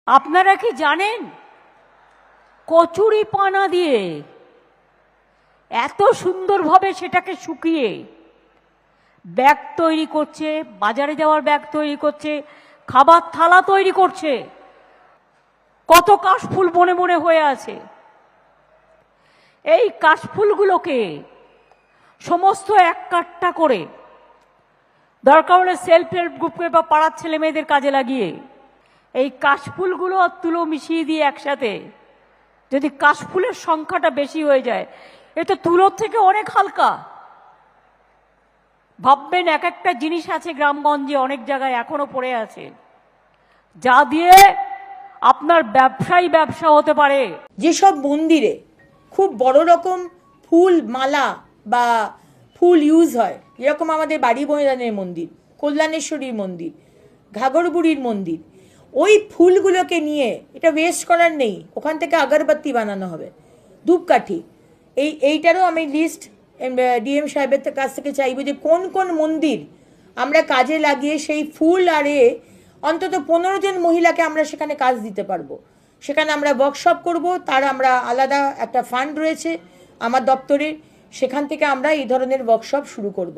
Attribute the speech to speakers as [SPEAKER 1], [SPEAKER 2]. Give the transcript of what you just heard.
[SPEAKER 1] আপনারা কি জানেন কচুরি পানা দিয়ে এত সুন্দরভাবে সেটাকে শুকিয়ে ব্যাগ তৈরি করছে, বাজারে যাওয়ার ব্যাগ তৈরি করছে, খাবার থালা তৈরি করছে। কত কাশফুল বনে বনে হয়ে আছে। এই কাশফুলগুলোকে সমস্ত এক কাট্টা করে দরকার হলে সেলফ হেল্প গ্রুপকে বা পাড়ার ছেলে মেয়েদের কাজে লাগিয়ে এই কাশফুলগুলো আর তুলো মিশিয়ে দিয়ে একসাথে যদি কাশফুলের সংখ্যাটা বেশি হয়ে যায়, এ তো তুলোর থেকে অনেক হালকা। ভাববেন এক একটা জিনিস আছে গ্রামগঞ্জে অনেক জায়গায় এখনো পড়ে আছে, যা দিয়ে আপনার ব্যবসা হতে পারে।
[SPEAKER 2] যেসব মন্দিরে খুব বড় রকম ফুল মালা বা ফুল ইউজ হয়, যেরকম আমাদের বাড়ি ময়দানের মন্দির, কল্যাণেশ্বরীর মন্দির, ঘাগরবুড়ির মন্দির, ওই ফুলগুলোকে নিয়ে এটা ওয়েস্ট করার নেই, ওখান থেকে আগরবাতি বানানো হবে, ধূপকাঠি। এইটারও আমি লিস্ট ডিএম সাহেবের কাছ থেকে চাইবো যে কোন কোন মন্দির আমরা কাজে লাগিয়ে সেই ফুল আর অন্তত 15 জন মহিলাকে আমরা সেখানে কাজ দিতে পারবো। সেখানে আমরা ওয়ার্কশপ করব, তার আমরা আলাদা একটা ফান্ড রয়েছে আমার দপ্তরে, সেখান থেকে আমরা এই ধরনের ওয়ার্কশপ শুরু করব।